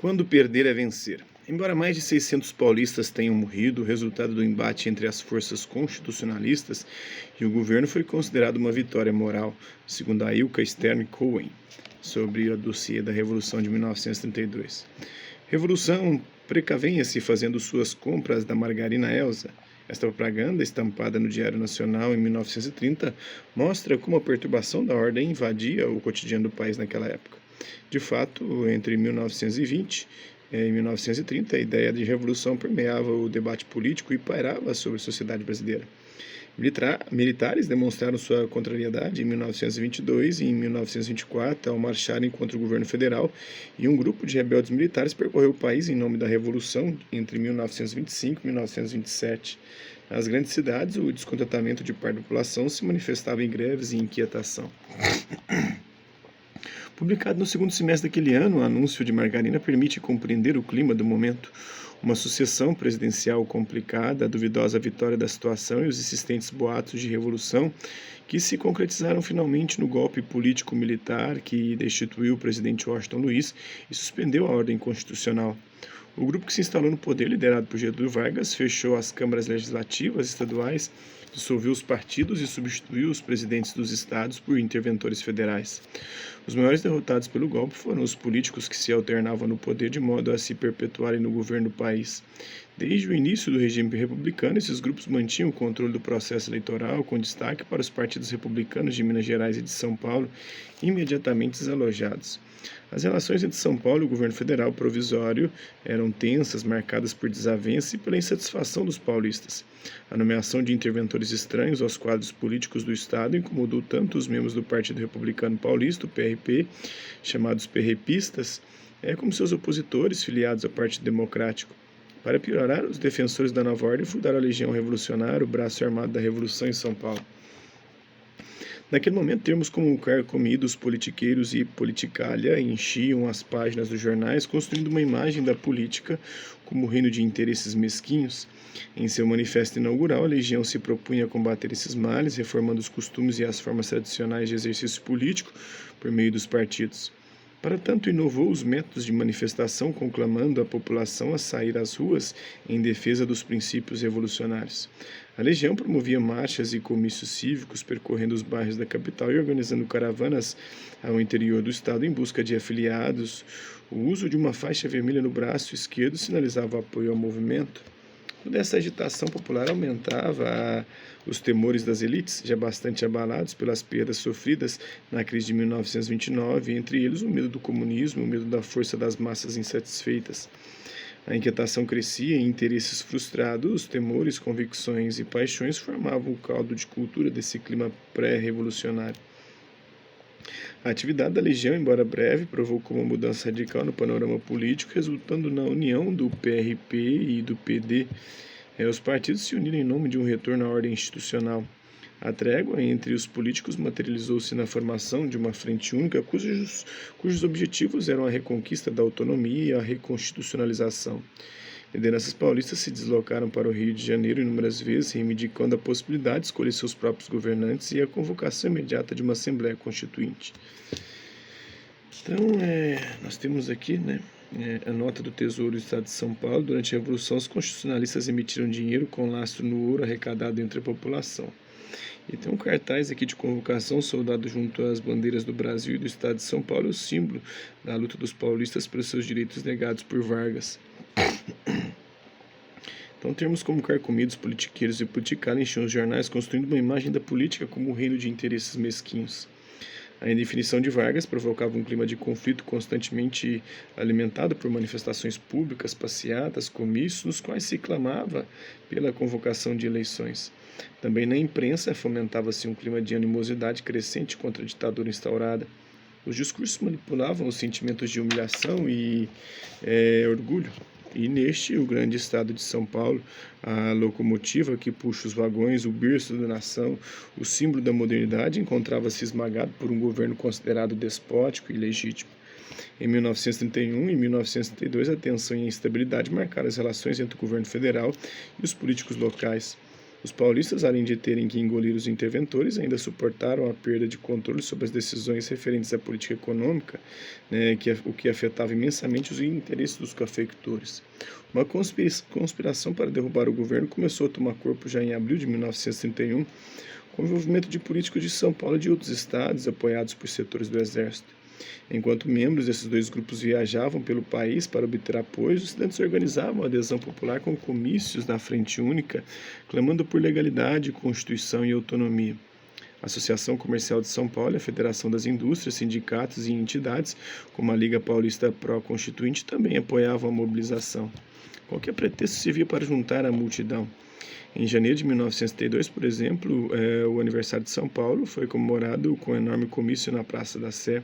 Quando perder é vencer. Embora mais de 600 paulistas tenham morrido, o resultado do embate entre as forças constitucionalistas e o governo foi considerado uma vitória moral, segundo a Ilka Stern Cohen, sobre o dossiê da Revolução de 1932. Revolução, precavenha-se fazendo suas compras da margarina Elsa. Esta propaganda, estampada no Diário Nacional em 1930, mostra como a perturbação da ordem invadia o cotidiano do país naquela época. De fato, entre 1920 e 1930, a ideia de revolução permeava o debate político e pairava sobre a sociedade brasileira. Militares demonstraram sua contrariedade em 1922 e em 1924 ao marcharem contra o governo federal, e um grupo de rebeldes militares percorreu o país em nome da Revolução entre 1925 e 1927. Nas grandes cidades, o descontentamento de parte da população se manifestava em greves e inquietação. Publicado no segundo semestre daquele ano, o anúncio de margarina permite compreender o clima do momento. Uma sucessão presidencial complicada, a duvidosa vitória da situação e os insistentes boatos de revolução que se concretizaram finalmente no golpe político-militar que destituiu o presidente Washington Luiz e suspendeu a ordem constitucional. O grupo que se instalou no poder, liderado por Getúlio Vargas, fechou as câmaras legislativas estaduais, dissolveu os partidos e substituiu os presidentes dos estados por interventores federais. Os maiores derrotados pelo golpe foram os políticos que se alternavam no poder de modo a se perpetuarem no governo do país. Desde o início do regime republicano, esses grupos mantinham o controle do processo eleitoral, com destaque para os partidos republicanos de Minas Gerais e de São Paulo, imediatamente desalojados. As relações entre São Paulo e o governo federal provisório eram tensas, marcadas por desavença e pela insatisfação dos paulistas. A nomeação de interventores estranhos aos quadros políticos do Estado incomodou tanto os membros do Partido Republicano Paulista, o PRP, chamados perrepistas, como seus opositores filiados ao Partido Democrático. Para piorar, os defensores da nova ordem fundaram a Legião Revolucionária, o braço armado da Revolução em São Paulo. Naquele momento, termos como carcomidos, politiqueiros e politicalha enchiam as páginas dos jornais, construindo uma imagem da política como reino de interesses mesquinhos. Em seu manifesto inaugural, a Legião se propunha a combater esses males, reformando os costumes e as formas tradicionais de exercício político por meio dos partidos. Para tanto, inovou os métodos de manifestação, conclamando a população a sair às ruas em defesa dos princípios revolucionários. A Legião promovia marchas e comícios cívicos percorrendo os bairros da capital e organizando caravanas ao interior do estado em busca de afiliados. O uso de uma faixa vermelha no braço esquerdo sinalizava apoio ao movimento. Toda essa agitação popular aumentava os temores das elites, já bastante abalados pelas perdas sofridas na crise de 1929, entre eles o medo do comunismo, o medo da força das massas insatisfeitas. A inquietação crescia e interesses frustrados, temores, convicções e paixões formavam o caldo de cultura desse clima pré-revolucionário. A atividade da Legião, embora breve, provocou uma mudança radical no panorama político, resultando na união do PRP e do PD. Os partidos se uniram em nome de um retorno à ordem institucional. A trégua entre os políticos materializou-se na formação de uma frente única cujos objetivos eram a reconquista da autonomia e a reconstitucionalização. Lideranças paulistas se deslocaram para o Rio de Janeiro inúmeras vezes, reivindicando a possibilidade de escolher seus próprios governantes e a convocação imediata de uma Assembleia Constituinte. Então, nós temos aqui, a nota do Tesouro do Estado de São Paulo. Durante a Revolução, os constitucionalistas emitiram dinheiro com lastro no ouro arrecadado entre a população. E tem um cartaz aqui de convocação, soldado junto às bandeiras do Brasil e do Estado de São Paulo, o símbolo da luta dos paulistas pelos seus direitos negados por Vargas. Então, termos como carcomidos, politiqueiros e politicalha enchiam os jornais, construindo uma imagem da política como um reino de interesses mesquinhos. A indefinição de Vargas provocava um clima de conflito constantemente alimentado por manifestações públicas, passeatas, comícios, nos quais se clamava pela convocação de eleições. Também na imprensa fomentava-se um clima de animosidade crescente contra a ditadura instaurada. Os discursos manipulavam os sentimentos de humilhação e orgulho. E neste, o grande estado de São Paulo, a locomotiva que puxa os vagões, o berço da nação, o símbolo da modernidade, encontrava-se esmagado por um governo considerado despótico e ilegítimo. Em 1931 e 1932, a tensão e a instabilidade marcaram as relações entre o governo federal e os políticos locais. Os paulistas, além de terem que engolir os interventores, ainda suportaram a perda de controle sobre as decisões referentes à política econômica, né, o que afetava imensamente os interesses dos cafeicultores. Uma conspiração para derrubar o governo começou a tomar corpo já em abril de 1931, com o envolvimento de políticos de São Paulo e de outros estados, apoiados por setores do Exército. Enquanto membros desses dois grupos viajavam pelo país para obter apoio, os estudantes organizavam a adesão popular com comícios na Frente Única, clamando por legalidade, constituição e autonomia. A Associação Comercial de São Paulo e a Federação das Indústrias, sindicatos e entidades, como a Liga Paulista Pró-Constituinte, também apoiavam a mobilização. Qualquer pretexto servia para juntar a multidão. Em janeiro de 1932, por exemplo, o aniversário de São Paulo foi comemorado com um enorme comício na Praça da Sé.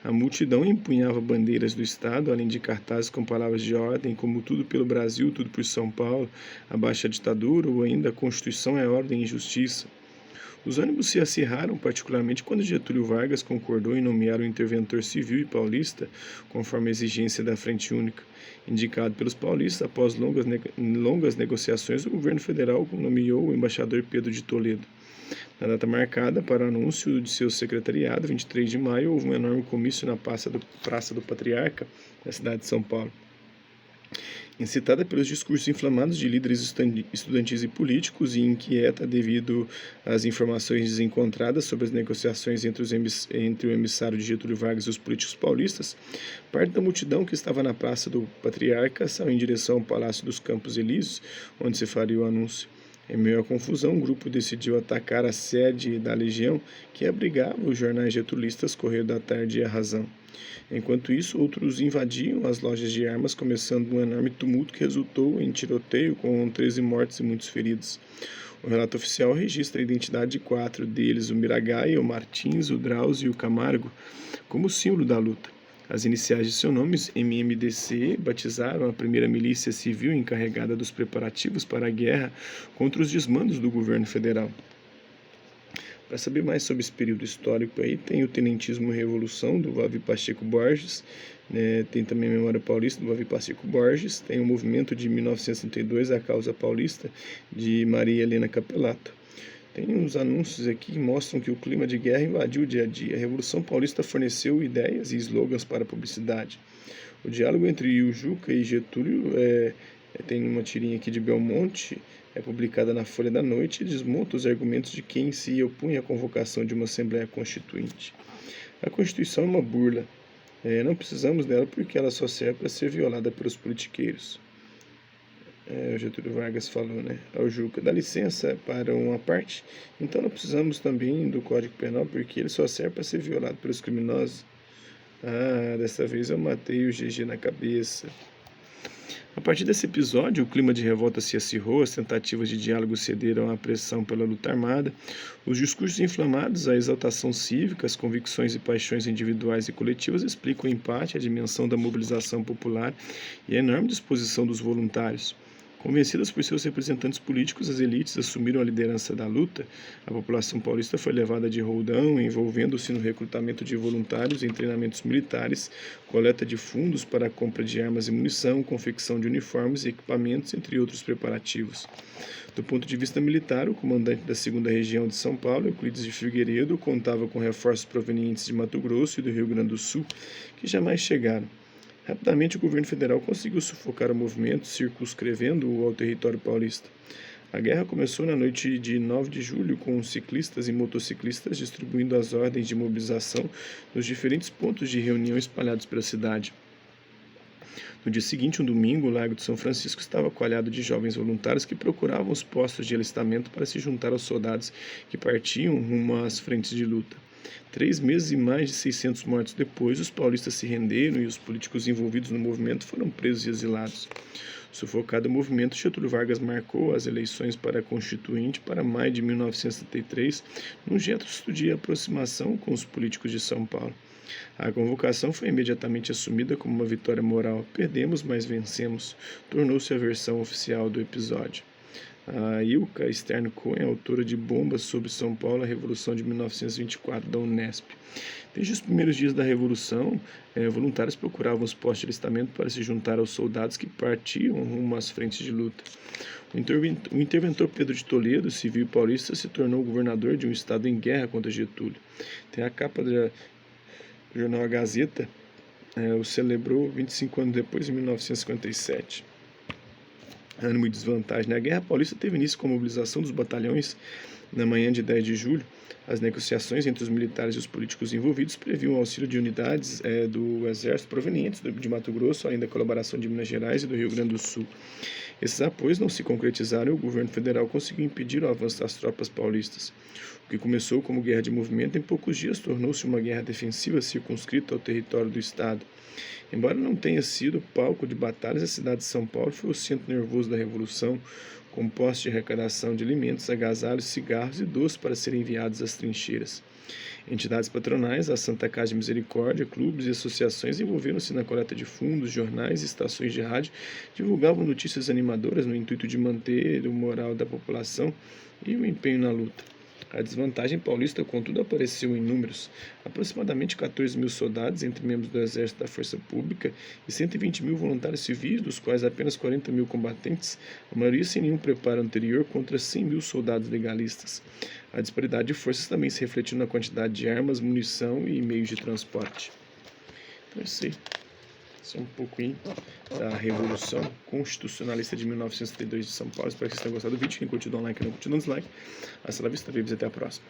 A multidão empunhava bandeiras do Estado, além de cartazes com palavras de ordem, como tudo pelo Brasil, tudo por São Paulo, abaixo a ditadura ou ainda a Constituição é ordem e justiça. Os ânimos se acirraram, particularmente quando Getúlio Vargas concordou em nomear o interventor civil e paulista, conforme a exigência da Frente Única. Indicado pelos paulistas, após longas negociações, o governo federal nomeou o embaixador Pedro de Toledo. Na data marcada para o anúncio de seu secretariado, 23 de maio, houve um enorme comício na Praça do Patriarca, na cidade de São Paulo. Incitada pelos discursos inflamados de líderes estudantis e políticos e inquieta devido às informações desencontradas sobre as negociações entre o emissário de Getúlio Vargas e os políticos paulistas, parte da multidão que estava na Praça do Patriarca saiu em direção ao Palácio dos Campos Elíseos, onde se faria o anúncio. Em meio à confusão, o grupo decidiu atacar a sede da Legião, que abrigava os jornais getulistas Correio da Tarde e A Razão. Enquanto isso, outros invadiam as lojas de armas, começando um enorme tumulto que resultou em tiroteio com 13 mortos e muitos feridos. O relato oficial registra a identidade de 4 deles, o Miragaia, o Martins, o Drauzio e o Camargo, como símbolo da luta. As iniciais de seu nome, MMDC, batizaram a primeira milícia civil encarregada dos preparativos para a guerra contra os desmandos do governo federal. Para saber mais sobre esse período histórico aí, tem o Tenentismo e Revolução, do Valdir Pacheco Borges, né, tem também a Memória Paulista, do Valdir Pacheco Borges, tem o Movimento de 1932, a Causa Paulista, de Maria Helena Capelato. Tem uns anúncios aqui que mostram que o clima de guerra invadiu o dia a dia. A Revolução Paulista forneceu ideias e slogans para a publicidade. O diálogo entre o Juca e Getúlio tem uma tirinha aqui de Belmonte, é publicada na Folha da Noite e desmonta os argumentos de quem se opunha à convocação de uma Assembleia Constituinte. A Constituição é uma burla. Não precisamos dela porque ela só serve para ser violada pelos politiqueiros. O Getúlio Vargas falou, né? Ao Juca, dá licença para uma parte, então não precisamos também do Código Penal porque ele só serve para ser violado pelos criminosos. Dessa vez eu matei o GG na cabeça. A partir desse episódio, o clima de revolta se acirrou, as tentativas de diálogo cederam à pressão pela luta armada, os discursos inflamados, a exaltação cívica, as convicções e paixões individuais e coletivas explicam o empate, a dimensão da mobilização popular e a enorme disposição dos voluntários. Convencidas por seus representantes políticos, as elites assumiram a liderança da luta. A população paulista foi levada de roldão, envolvendo-se no recrutamento de voluntários em treinamentos militares, coleta de fundos para a compra de armas e munição, confecção de uniformes e equipamentos, entre outros preparativos. Do ponto de vista militar, o comandante da 2ª Região de São Paulo, Euclides de Figueiredo, contava com reforços provenientes de Mato Grosso e do Rio Grande do Sul, que jamais chegaram. Rapidamente, o governo federal conseguiu sufocar o movimento, circunscrevendo-o ao território paulista. A guerra começou na noite de 9 de julho, com ciclistas e motociclistas distribuindo as ordens de mobilização nos diferentes pontos de reunião espalhados pela cidade. No dia seguinte, um domingo, o Largo de São Francisco estava coalhado de jovens voluntários que procuravam os postos de alistamento para se juntar aos soldados que partiam rumo às frentes de luta. 3 meses e mais de 600 mortos depois, os paulistas se renderam e os políticos envolvidos no movimento foram presos e exilados. Sufocado o movimento, Getúlio Vargas marcou as eleições para a Constituinte para maio de 1973, num gesto de aproximação com os políticos de São Paulo. A convocação foi imediatamente assumida como uma vitória moral. Perdemos, mas vencemos. Tornou-se a versão oficial do episódio. A Ilka Stern Cohen é autora de Bombas sobre São Paulo, a Revolução de 1924, da Unesp. Desde os primeiros dias da Revolução, voluntários procuravam os postos de alistamento para se juntar aos soldados que partiam rumo às frentes de luta. O interventor Pedro de Toledo, civil paulista, se tornou governador de um estado em guerra contra Getúlio. Tem a capa do jornal A Gazeta, o celebrou 25 anos depois, em 1957. Ânimo e desvantagem. A Guerra Paulista teve início com a mobilização dos batalhões na manhã de 10 de julho. As negociações entre os militares e os políticos envolvidos previam o auxílio de unidades do Exército provenientes de Mato Grosso, além da colaboração de Minas Gerais e do Rio Grande do Sul. Esses apoios não se concretizaram e o governo federal conseguiu impedir o avanço das tropas paulistas. O que começou como guerra de movimento, em poucos dias tornou-se uma guerra defensiva circunscrita ao território do Estado. Embora não tenha sido palco de batalhas, a cidade de São Paulo foi o centro nervoso da Revolução, com postos de arrecadação de alimentos, agasalhos, cigarros e doces para serem enviados às trincheiras. Entidades patronais, a Santa Casa de Misericórdia, clubes e associações envolveram-se na coleta de fundos, jornais e estações de rádio divulgavam notícias animadoras no intuito de manter o moral da população e o empenho na luta. A desvantagem paulista, contudo, apareceu em números. Aproximadamente 14 mil soldados, entre membros do Exército e da Força Pública, e 120 mil voluntários civis, dos quais apenas 40 mil combatentes, a maioria sem nenhum preparo anterior, contra 100 mil soldados legalistas. A disparidade de forças também se refletiu na quantidade de armas, munição e meios de transporte. Então, isso é um pouquinho da Revolução Constitucionalista de 1932 de São Paulo. Espero que vocês tenham gostado do vídeo. Quem curtiu, dá um like, quem não curtiu, dá um dislike. Hasta la vista, babies. Até a próxima.